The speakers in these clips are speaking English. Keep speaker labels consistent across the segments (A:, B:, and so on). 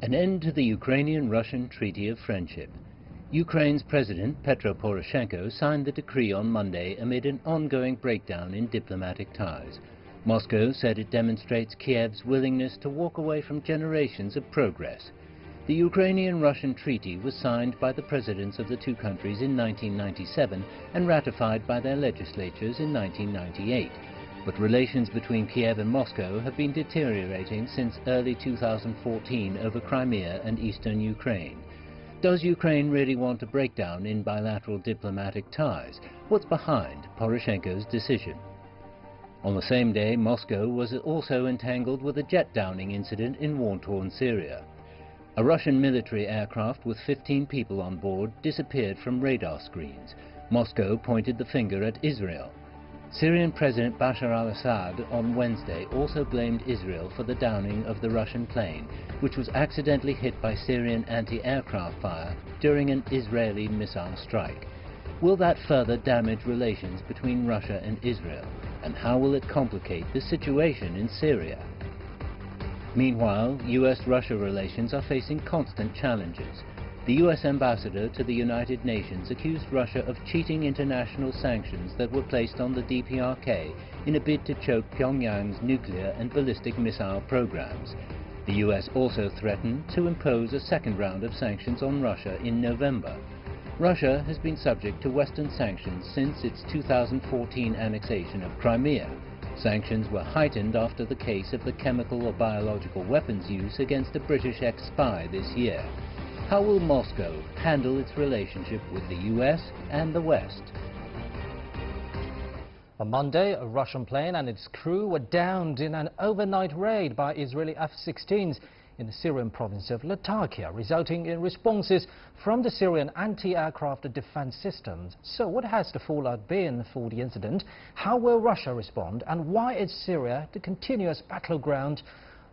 A: An end to the Ukrainian-Russian Treaty of Friendship. Ukraine's President Petro Poroshenko signed the decree on Monday amid an ongoing breakdown in diplomatic ties. Moscow said it demonstrates Kiev's willingness to walk away from generations of progress. The Ukrainian-Russian treaty was signed by the presidents of the two countries in 1997 and ratified by their legislatures in 1998. But relations between Kiev and Moscow have been deteriorating since early 2014 over Crimea and eastern Ukraine. Does Ukraine really want a breakdown in bilateral diplomatic ties? What's behind Poroshenko's decision? On the same day, Moscow was also entangled with a jet-downing incident in war-torn Syria. A Russian military aircraft with 15 people on board disappeared from radar screens. Moscow pointed the finger at Israel. Syrian President Bashar al-Assad on Wednesday also blamed Israel for the downing of the Russian plane, which was accidentally hit by Syrian anti-aircraft fire during an Israeli missile strike. Will that further damage relations between Russia and Israel? And how will it complicate the situation in Syria? Meanwhile, US-Russia relations are facing constant challenges. The US ambassador to the United Nations accused Russia of cheating international sanctions that were placed on the DPRK in a bid to choke Pyongyang's nuclear and ballistic missile programs. The US also threatened to impose a second round of sanctions on Russia in November. Russia has been subject to Western sanctions since its 2014 annexation of Crimea. Sanctions were heightened after the case of the chemical or biological weapons use against a British ex-spy this year. How will Moscow handle its relationship with the US and the West?
B: On Monday, a Russian plane and its crew were downed in an overnight raid by Israeli F-16s in the Syrian province of Latakia, resulting in responses from the Syrian anti-aircraft defense systems. So what has the fallout been for the incident? How will Russia respond? And why is Syria the continuous battleground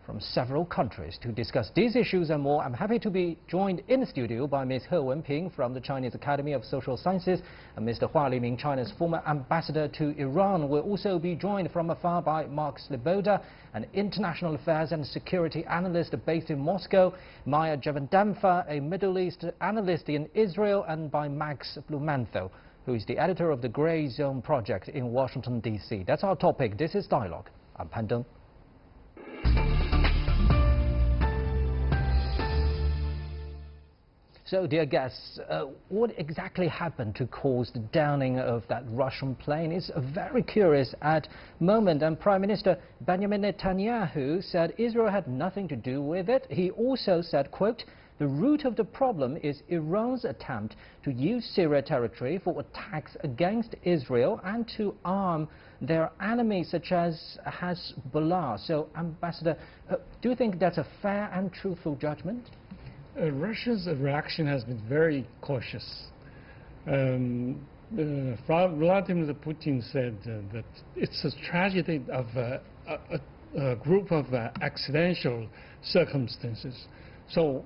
B: from several countries? To discuss these issues and more, I'm happy to be joined in the studio by Ms. He Wenping from the Chinese Academy of Social Sciences and Mr. Hua Liming, China's former ambassador to Iran. We'll also be joined from afar by Mark Sliboda, an international affairs and security analyst based in Moscow, Maya Javandamfa, a Middle East analyst in Israel, and by Max Blumenthal, who is the editor of the Grey Zone Project in Washington, D.C. That's our topic. This is Dialogue. I'm Pan Deng. So, dear guests, what exactly happened to cause the downing of that Russian plane is very curious at the moment. And Prime Minister Benjamin Netanyahu said Israel had nothing to do with it. He also said, quote, "The root of the problem is Iran's attempt to use Syria territory for attacks against Israel and to arm their enemies such as Hezbollah." So, Ambassador, do you think that's a fair and truthful judgment?
C: Russia's reaction has been very cautious. Vladimir Putin said that it's a tragedy of a group of accidental circumstances. So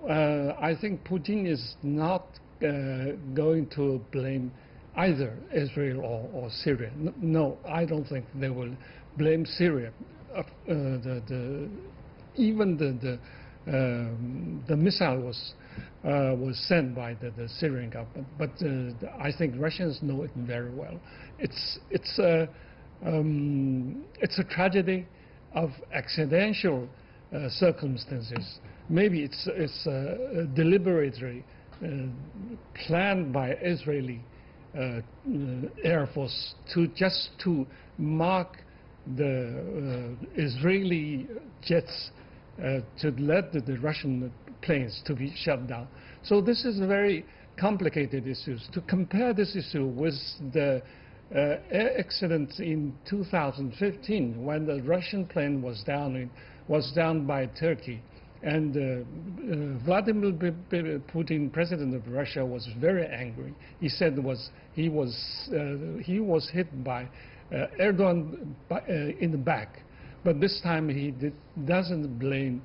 C: I think Putin is not going to blame either Israel or Syria. No, I don't think they will blame Syria. Even the missile was sent by the Syrian government, but I think Russians know it very well. It's a tragedy of accidental circumstances. Maybe it's deliberately planned by Israeli Air Force just to mark the Israeli jets to let the Russian planes to be shut down. So this is a very complicated issue. To compare this issue with the accident in 2015 when the Russian plane was down by Turkey, and Vladimir Putin, president of Russia, was very angry. He said he was hit by Erdogan in the back. But this time he doesn't blame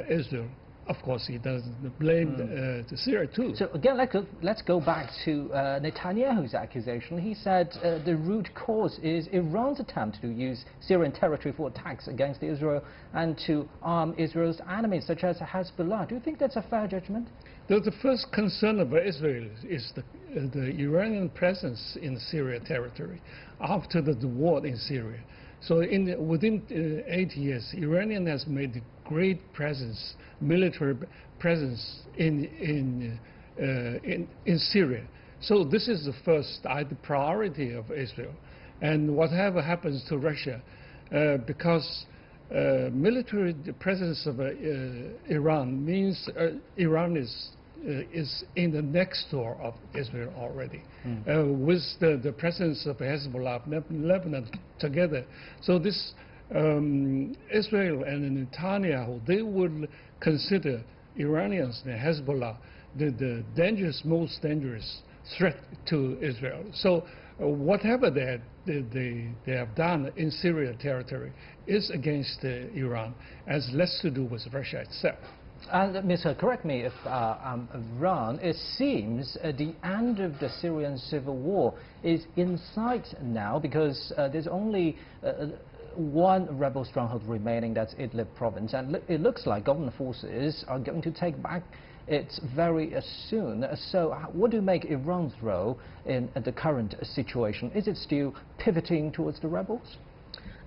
C: Israel. of course, he doesn't blame the Syria too.
B: So again, let's go back to Netanyahu's accusation. He said the root cause is Iran's attempt to use Syrian territory for attacks against Israel and to arm Israel's enemies, such as Hezbollah. Do you think that's a fair judgment?
C: The first concern of Israel is the Iranian presence in Syria territory after the war in Syria. So within 8 years, Iranian has made a great presence, military presence in Syria. So this is the first priority of Israel. And whatever happens to Russia, because military presence of Iran means Iran is in the next door of Israel already, with the presence of Hezbollah, Lebanon together. So this Israel and Netanyahu, they would consider Iranians and Hezbollah the most dangerous threat to Israel. So whatever they have done in Syria territory is against Iran, has less to do with Russia itself.
B: And Mr. correct me if I'm wrong, it seems the end of the Syrian civil war is in sight now, because there's only one rebel stronghold remaining, that's Idlib province, and it looks like government forces are going to take back it very soon. So what do you make Iran's role in the current situation? Is it still pivoting towards the rebels?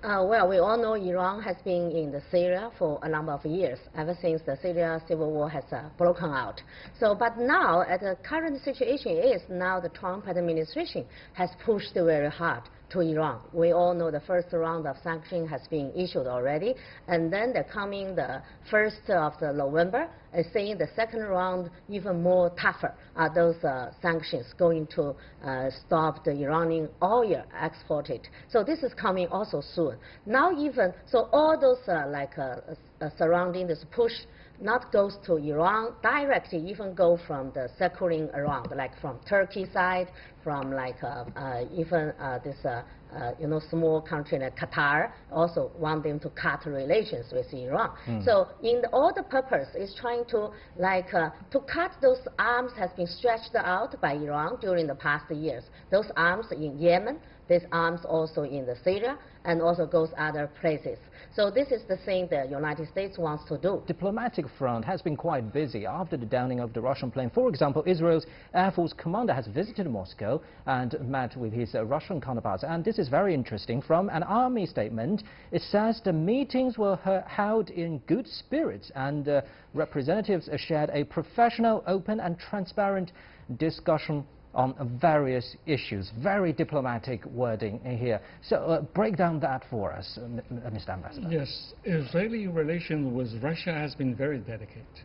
D: Well, we all know Iran has been in Syria for a number of years, ever since the Syria civil war has broken out. So, but now, the current situation is now the Trump administration has pushed very hard to Iran. We all know the first round of sanctions has been issued already, and then they're coming the 1st of November, saying the second round even more tougher. Are those sanctions going to stop the Iranian oil exported? So this is coming also soon. Now even, so all those surrounding this push not goes to Iran directly, even go from the circling around, like from Turkey side, from even this small country like Qatar, also want them to cut relations with Iran. So in all the purpose is trying to to cut those arms has been stretched out by Iran during the past years. Those arms in Yemen, these arms also in Syria, and also goes other places. So this is the thing the United States wants to do.
B: Diplomatic front has been quite busy after the downing of the Russian plane. For example, Israel's Air Force commander has visited Moscow and met with his Russian counterparts. And this is very interesting. From an army statement, it says the meetings were held in good spirits, and representatives shared a professional, open and transparent discussion on various issues. Very diplomatic wording in here. So break down that for us, Mr. Ambassador.
C: Yes, Israeli relation with Russia has been very delicate,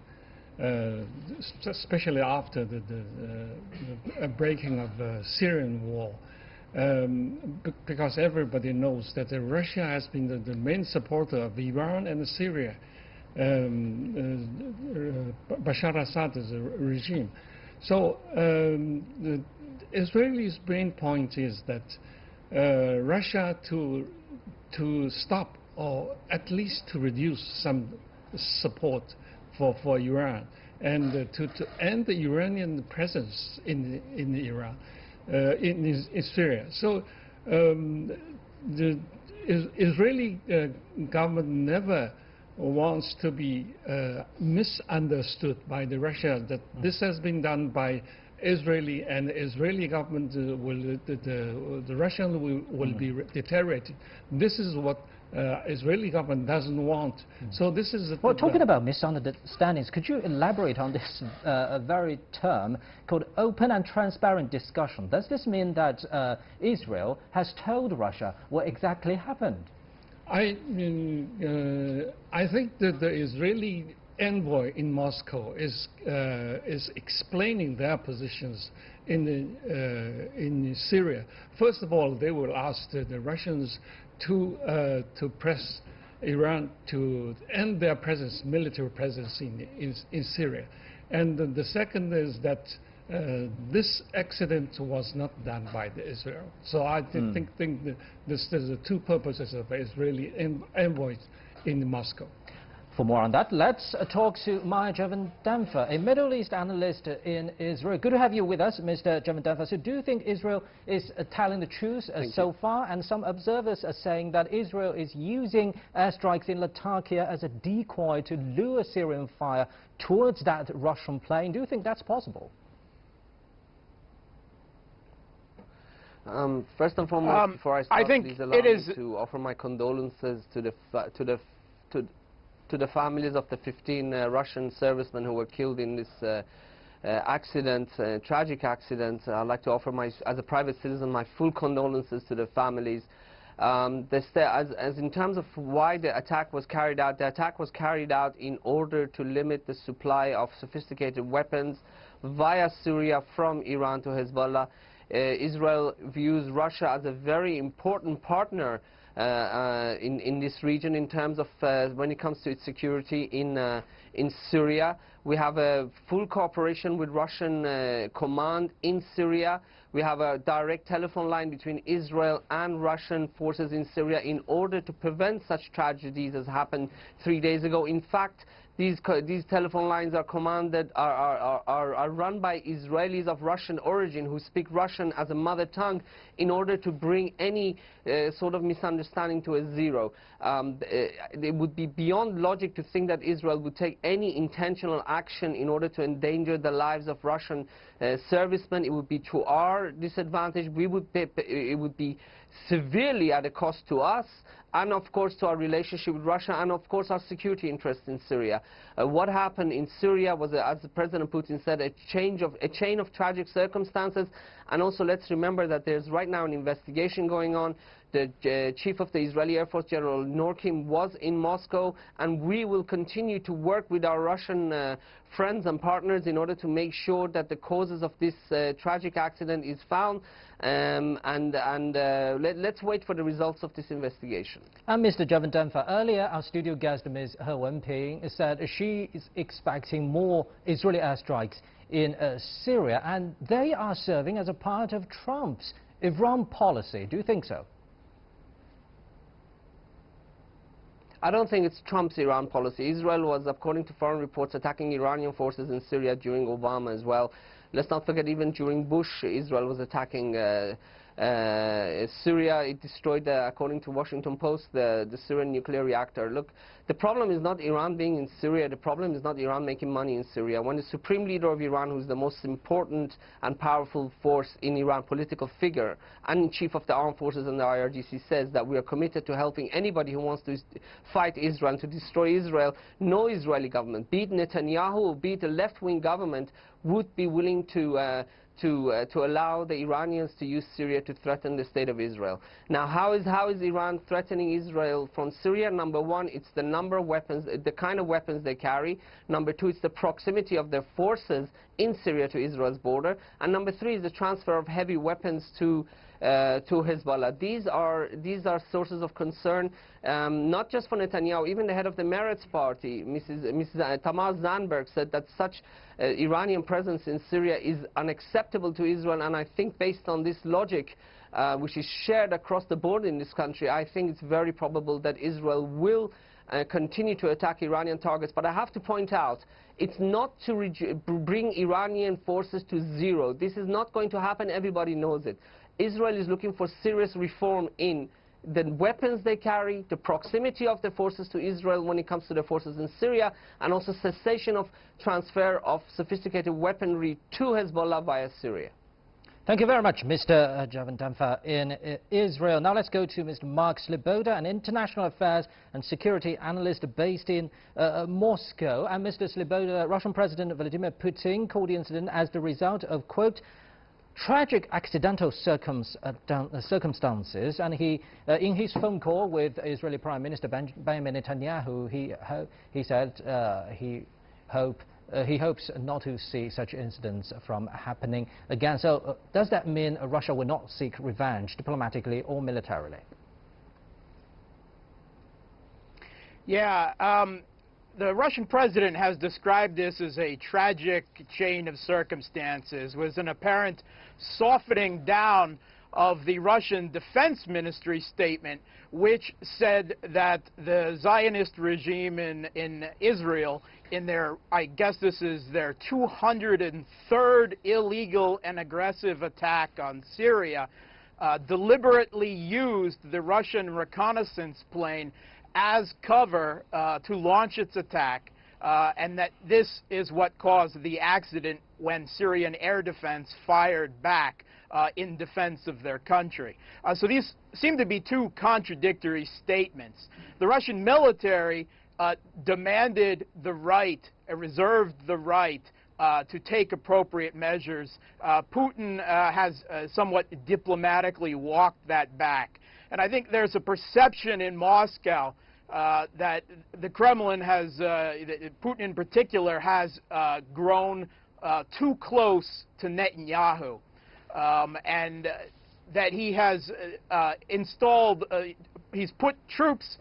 C: especially after the breaking of the Syrian war, because everybody knows that Russia has been the main supporter of Iran and Syria, Bashar Assad's regime. So the Israelis' main point is that Russia to stop, or at least to reduce some support for Iran, and to end the Iranian presence in Iran, in Syria. So the Israeli government never wants to be misunderstood by the Russia, that this has been done by Israeli, and Israeli government the Russian will be deteriorated. This is what Israeli government doesn't want. So this is
B: well, talking about misunderstandings, could you elaborate on this very term called open and transparent discussion? Does this mean that Israel has told Russia what exactly happened?
C: I think that the Israeli envoy in Moscow is explaining their positions in Syria. First of all, they will ask the Russians to press Iran to end their presence, military presence in Syria. And the second is that this accident was not done by Israel. So I think that there's the two purposes of Israeli envoys in Moscow.
B: For more on that, let's talk to Maya Javandanfa, a Middle East analyst in Israel. Good to have you with us, Mr. Javandanfa. So do you think Israel is telling the truth so far? And some observers are saying that Israel is using airstrikes in Latakia as a decoy to lure Syrian fire towards that Russian plane. Do you think that's possible?
E: First and foremost, before I start, please allow me to offer my condolences to the families of the 15 Russian servicemen who were killed in this accident, tragic accident. I'd like to offer, as a private citizen, my full condolences to the families. As in terms of why the attack was carried out, the attack was carried out in order to limit the supply of sophisticated weapons via Syria from Iran to Hezbollah. Israel views Russia as a very important partner in this region in terms of when it comes to its security in Syria. We have a full cooperation with Russian command in Syria. We have a direct telephone line between Israel and Russian forces in Syria in order to prevent such tragedies as happened 3 days ago. In fact, these telephone lines are run by Israelis of Russian origin who speak Russian as a mother tongue in order to bring any sort of misunderstanding to a zero. It would be beyond logic to think that Israel would take any intentional action in order to endanger the lives of Russian servicemen. It would be to our disadvantage. It would be severely at a cost to us, and of course to our relationship with Russia, and of course our security interests in Syria. What happened in Syria was, as President Putin said, a chain of tragic circumstances. And also let's remember that there's right now an investigation going on. The chief of the Israeli Air Force, General Norkim, was in Moscow, and we will continue to work with our Russian friends and partners in order to make sure that the causes of this tragic accident is found. Let's wait for the results of this investigation.
B: And Mr. Javandanfa, earlier our studio guest, Ms. He Wenping, said she is expecting more Israeli airstrikes in Syria, and they are serving as a part of Trump's Iran policy. Do you think so?
E: I don't think it's Trump's Iran policy. Israel was, according to foreign reports, attacking Iranian forces in Syria during Obama as well. Let's not forget, even during Bush, Israel was attacking Syria. It destroyed, according to Washington Post, the Syrian nuclear reactor. Look, the problem is not Iran being in Syria. The problem is not Iran making money in Syria. When the supreme leader of Iran, who's the most important and powerful force in Iran, political figure, and chief of the armed forces and the IRGC, says that we are committed to helping anybody who wants to fight Israel, to destroy Israel, no Israeli government, be it Netanyahu or be it a left-wing government, would be willing to allow the Iranians to use Syria to threaten the state of Israel. Now, how is Iran threatening Israel from Syria? Number one, it's the number of weapons, the kind of weapons they carry. Number two, it's the proximity of their forces in Syria to Israel's border. And number three is the transfer of heavy weapons to Hezbollah. These are sources of concern, not just for Netanyahu. Even the head of the Meretz party, Mrs. Tamar Zandberg, said that such Iranian presence in Syria is unacceptable to Israel. And I think, based on this logic, which is shared across the board in this country, I think it's very probable that Israel will continue to attack Iranian targets. But I have to point out, it's not to bring Iranian forces to zero. This is not going to happen. Everybody knows it. Israel is looking for serious reform in the weapons they carry, the proximity of the forces to Israel when it comes to the forces in Syria, and also cessation of transfer of sophisticated weaponry to Hezbollah via Syria.
B: Thank you very much, Mr. Javandanfa in Israel. Now let's go to Mr. Mark Sliboda, an international affairs and security analyst based in Moscow. And Mr. Sliboda, Russian President Vladimir Putin called the incident as the result of, quote, tragic accidental circumstances, and he, in his phone call with Israeli Prime Minister Benjamin Netanyahu, he said he hopes not to see such incidents from happening again. So does that mean Russia will not seek revenge diplomatically or militarily?
F: Yeah. The Russian president has described this as a tragic chain of circumstances, with an apparent softening down of the Russian Defense Ministry statement, which said that the Zionist regime in Israel, in their, I guess this is their 203rd illegal and aggressive attack on Syria, deliberately used the Russian reconnaissance plane as cover to launch its attack, and that this is what caused the accident when Syrian air defense fired back in defense of their country. So these seem to be two contradictory statements. The Russian military demanded the right, reserved the right to take appropriate measures. Putin has somewhat diplomatically walked that back. And I think there's a perception in Moscow that the Kremlin has, Putin in particular, has grown too close to Netanyahu, and that he has installed, he's put troops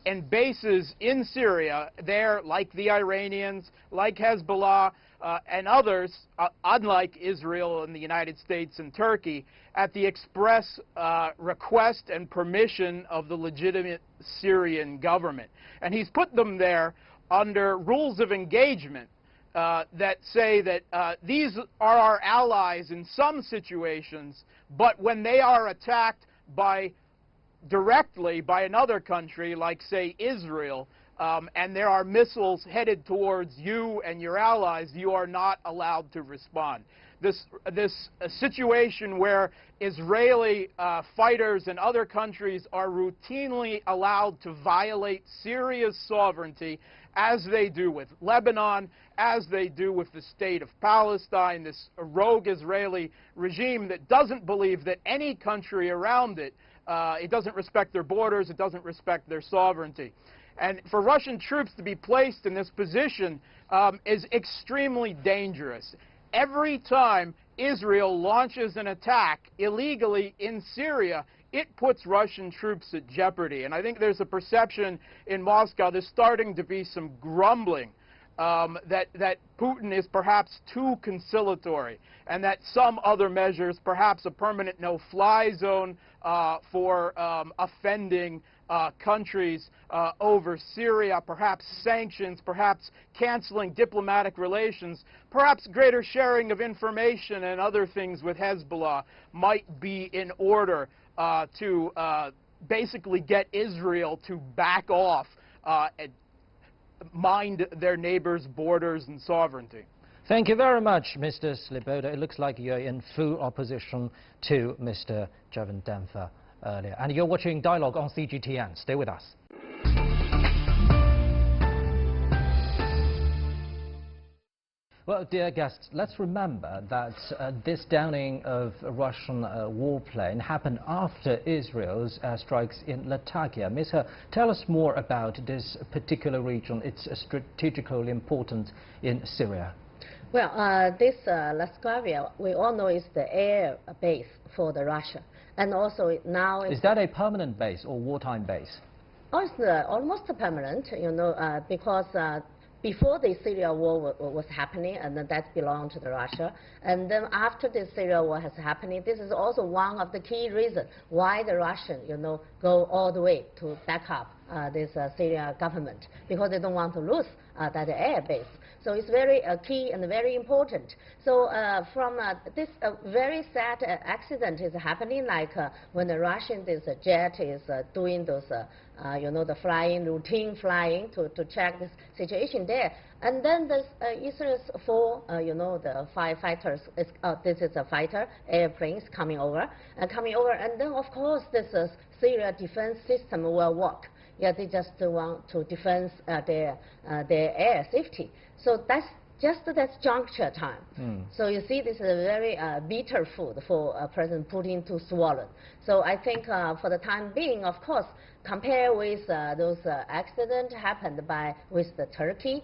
F: and bases in Syria there, like the Iranians, like Hezbollah, and others, unlike Israel and the United States and Turkey, at the express request and permission of the legitimate Syrian government. And he's put them there under rules of engagement that say that these are our allies in some situations, but when they are attacked directly by another country, like, say, Israel, and there are missiles headed towards you and your allies, you are not allowed to respond. This situation where Israeli fighters and other countries are routinely allowed to violate Syria's sovereignty, as they do with Lebanon, as they do with the state of Palestine, this rogue Israeli regime that doesn't believe that any country around it, it doesn't respect their borders, it doesn't respect their sovereignty. And for Russian troops to be placed in this position is extremely dangerous. Every time Israel launches an attack illegally in Syria, it puts Russian troops at jeopardy. And I think there's a perception in Moscow, there's starting to be some grumbling that Putin is perhaps too conciliatory, and that some other measures, perhaps a permanent no-fly zone for offending countries over Syria, perhaps sanctions, perhaps canceling diplomatic relations, perhaps greater sharing of information and other things with Hezbollah might be in order to basically get Israel to back off and mind their neighbors' borders and sovereignty.
B: Thank you very much, Mr. Sliboda. It looks like you're in full opposition to Mr. Javandanfa earlier. And you're watching Dialogue on CGTN. Stay with us. Well, dear guests, let's remember that this downing of a Russian warplane happened after Israel's strikes in Latakia. Ms. He, tell us more about this particular region. It's strategically important in Syria.
D: Well, this Latakia, we all know, is the air base for the Russia. And also now...
B: Is that a permanent base or wartime base?
D: Oh, it's almost permanent, you know, because before the Syria war was happening, and then that belonged to the Russia. And then after the Syria war has happened, this is also one of the key reasons why the Russians, you know, go all the way to back up this Syria government, because they don't want to lose that air base. So it's very key and very important. So from this very sad accident is happening, like when the Russian this jet is doing those, you know, the flying, routine flying to check this situation there. And then the Israel's four, you know, the firefighters, this is a fighter airplanes coming over, and then of course this Syria defense system will work. Yeah, they just want to defend their air safety. So that's just that juncture time. So you see, this is a very bitter food for President Putin to swallow. So I think for the time being, of course, compare with those accidents happened with the Turkey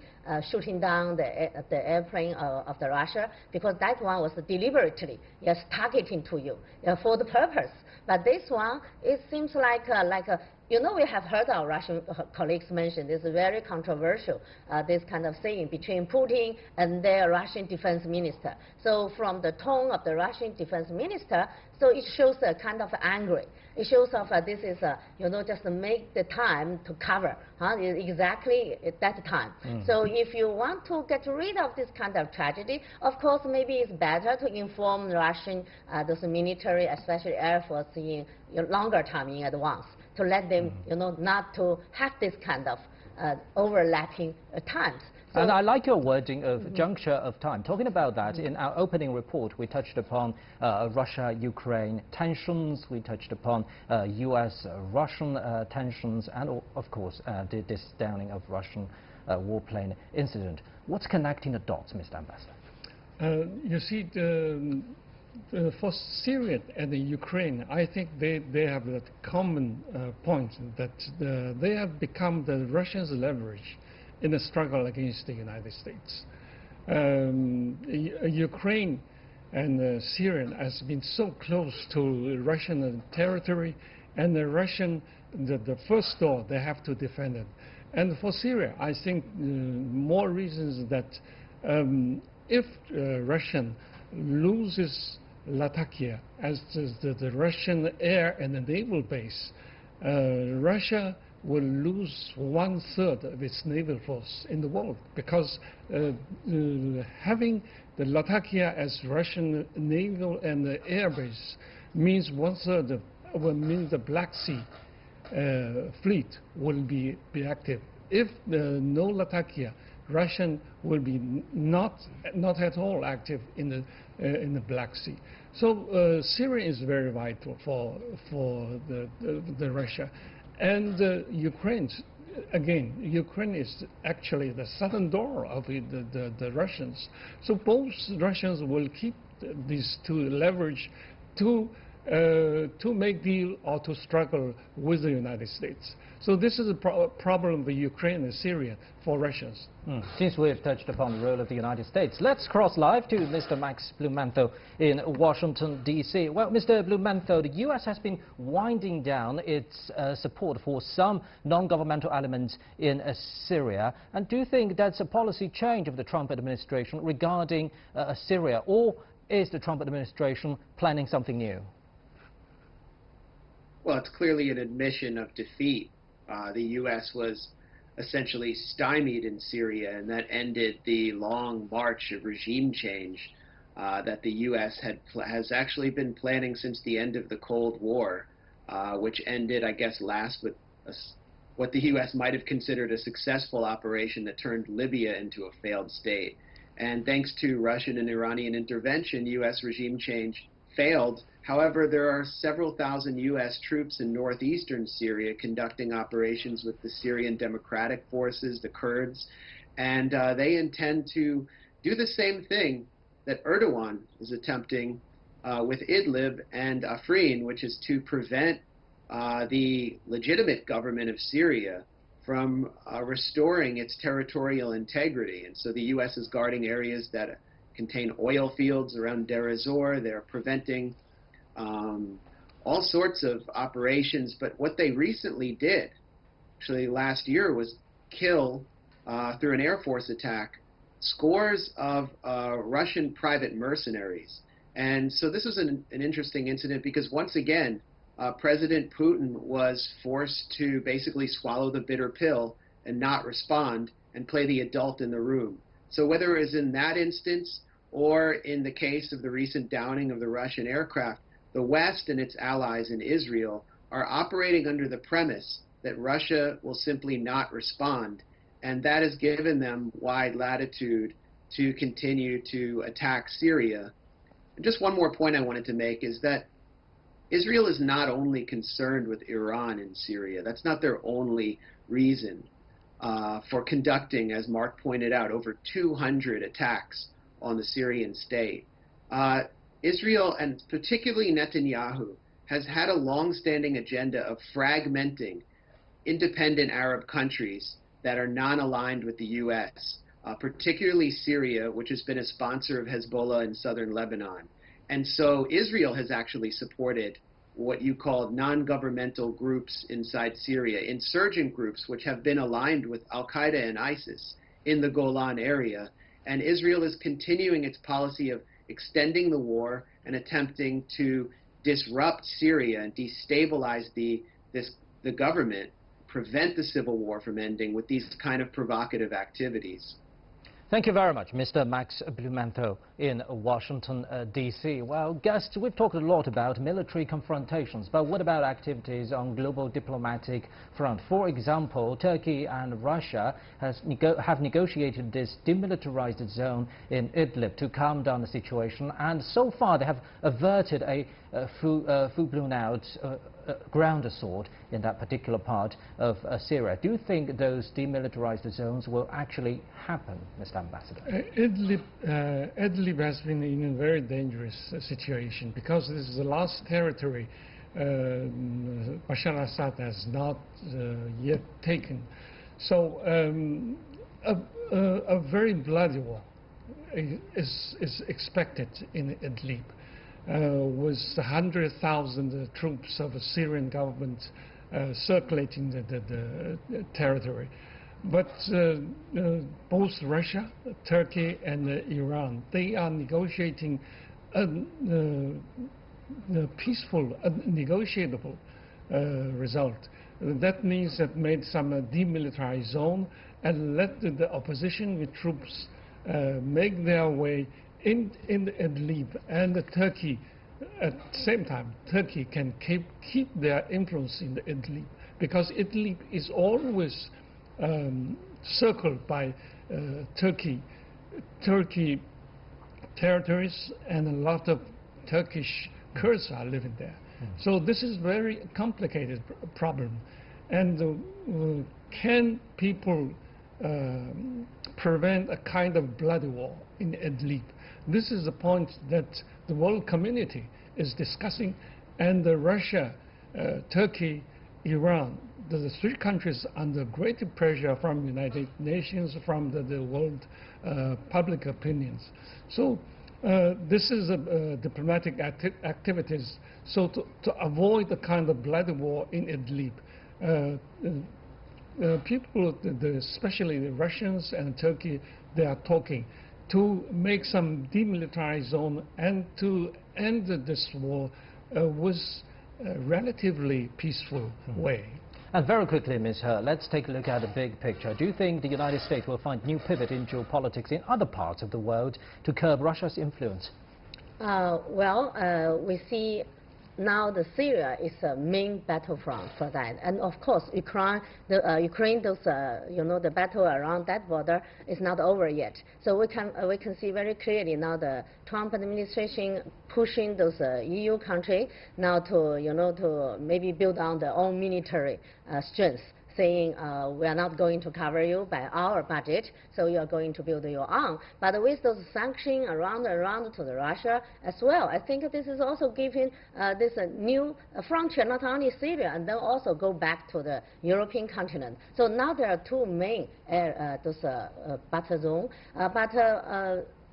D: shooting down the airplane of the Russia, because that one was deliberately, yes, targeting to you for the purpose. But this one, it seems like You know, we have heard our Russian colleagues mention this very controversial, this kind of saying between Putin and their Russian defense minister. So from the tone of the Russian defense minister, so it shows a kind of angry. It shows off this is, you know, just make the time to cover, exactly at that time. So if you want to get rid of this kind of tragedy, of course, maybe it's better to inform Russian, those military, especially Air Force, in longer time in advance, to let them, you know, not to have this kind of overlapping times. So
B: and I like your wording of juncture of time. Talking about that, in our opening report, we touched upon Russia-Ukraine tensions, we touched upon US-Russian tensions, and of course, this downing of Russian warplane incident. What's connecting the dots, Mr. Ambassador?
C: You see, for Syria and the Ukraine, I think they have that common point that they have become the Russians' leverage in the struggle against the United States. Ukraine and Syria has been so close to Russian territory, and the first door, they have to defend it. And for Syria, I think more reasons that if Russia loses Latakia as the Russian air and the naval base, Russia will lose 1/3 of its naval force in the world, because having the Latakia as Russian naval and air base means 1/3 will mean the Black Sea fleet will be active. If no Latakia, Russian will be not at all active in the Black Sea. So Syria is very vital for the Russia. And Ukraine, again, Ukraine is actually the southern door of the Russians. So both Russians will keep these two leverage to make deal or to struggle with the United States. So this is a problem with Ukraine and Syria for Russians.
B: Since we've touched upon the role of the United States, let's cross live to Mr. Max Blumenthal in Washington, D.C. Well, Mr. Blumenthal, the U.S. has been winding down its support for some non-governmental elements in Syria. And do you think that's a policy change of the Trump administration regarding Syria, or is the Trump administration planning something new?
G: Well, it's clearly an admission of defeat. The U.S. was essentially stymied in Syria, and that ended the long march of regime change that the U.S. has actually been planning since the end of the Cold War, which ended, I guess, last with what the U.S. might have considered a successful operation that turned Libya into a failed state. And thanks to Russian and Iranian intervention, U.S. regime change failed. However, there are several thousand U.S. troops in northeastern Syria conducting operations with the Syrian Democratic Forces, the Kurds, and they intend to do the same thing that Erdogan is attempting with Idlib and Afrin, which is to prevent the legitimate government of Syria from restoring its territorial integrity. And so the U.S. is guarding areas that contain oil fields around Deir ez-Zor. They're preventing all sorts of operations. But what they recently did, actually last year, was kill, through an Air Force attack, scores of Russian private mercenaries. And so this was an interesting incident because, once again, President Putin was forced to basically swallow the bitter pill and not respond and play the adult in the room. So whether it was in that instance or in the case of the recent downing of the Russian aircraft, the West and its allies in Israel are operating under the premise that Russia will simply not respond, and that has given them wide latitude to continue to attack Syria. And just one more point I wanted to make is that Israel is not only concerned with Iran in Syria. That's not their only reason for conducting, as Mark pointed out, over 200 attacks on the Syrian state. Israel, and particularly Netanyahu, has had a long-standing agenda of fragmenting independent Arab countries that are non-aligned with the U.S., particularly Syria, which has been a sponsor of Hezbollah in southern Lebanon. And so Israel has actually supported what you call non-governmental groups inside Syria, insurgent groups which have been aligned with Al-Qaeda and ISIS in the Golan area. And Israel is continuing its policy of extending the war and attempting to disrupt Syria and destabilize the government, prevent the civil war from ending with these kind of provocative activities.
B: Thank you very much, Mr. Max Blumenthal in Washington, D.C. Well, guests, we've talked a lot about military confrontations, but what about activities on global diplomatic front? For example, Turkey and Russia have negotiated this demilitarized zone in Idlib to calm down the situation, and so far they have averted a full-blown-out ground assault in that particular part of Syria. Do you think those demilitarized zones will actually happen, Mr. Ambassador?
C: Idlib has been in a very dangerous situation because this is the last territory Bashar al-Assad has not yet taken. So a very bloody war is expected in Idlib. With 100,000 troops of the Syrian government circulating the territory. But both Russia, Turkey and Iran, they are negotiating a peaceful, negotiable result. That means that made some demilitarized zone and let the opposition with troops make their way in Idlib, and Turkey at the same time, Turkey can keep their influence in the Idlib, because Idlib is always circled by Turkey territories, and a lot of Turkish Kurds are living there. So this is very complicated problem, and can people prevent a kind of bloody war in Idlib? This is the point that the world community is discussing, and Russia, Turkey, Iran, the three countries under great pressure from United Nations, from the world public opinions. So this is diplomatic activities. So to avoid the kind of bloody war in Idlib, people, especially the Russians and Turkey, they are talking to make some demilitarized zone and to end this war with a relatively peaceful way.
B: And very quickly, Ms. He, let's take a look at the big picture. Do you think the United States will find new pivot in geopolitics in other parts of the world to curb Russia's influence?
D: We see now the Syria is a main battlefront for that, and of course Ukraine, those the battle around that border is not over yet. So we can see very clearly now the Trump administration pushing those EU countries now to to maybe build on their own military strength, saying we are not going to cover you by our budget, so you are going to build your own. But with those sanctions around to the Russia as well, I think this is also giving this new frontier, not only Syria, and then also go back to the European continent. So now there are two main battle zones,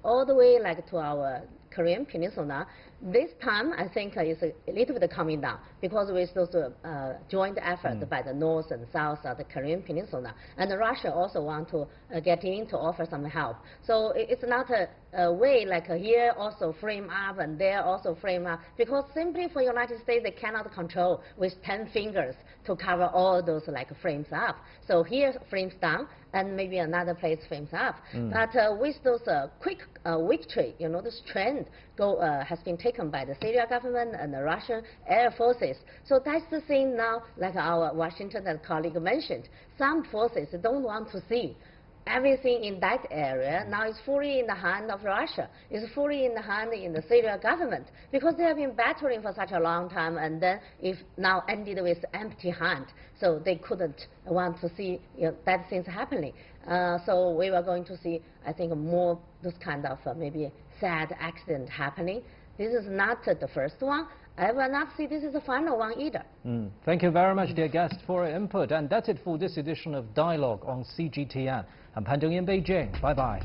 D: all the way to our Korean Peninsula. This time, I think, is a little bit coming down because with those joint efforts by the north and south of the Korean Peninsula, and Russia also want to get in to offer some help. So it's not a way here also frame up and there also frame up, because simply for United States they cannot control with 10 fingers to cover all those frames up. So here frames down, and maybe another place frames up. But with those quick victory, this trend has been taken by the Syria government and the Russian air forces. So that's the thing now, like our Washington colleague mentioned, some forces don't want to see everything in that area now is fully in the hand of Russia, is fully in the hand in the Syria government, because they have been battling for such a long time, and then if now ended with empty hand, so they couldn't want to see bad things happening. So we were going to see, I think, more this kind of maybe sad accident happening. This is not the first one. I will not see this is the final one either.
B: Thank you very much, dear guest, for your input. And that's it for this edition of Dialogue on CGTN. I'm Pan Zheng in Beijing. Bye-bye.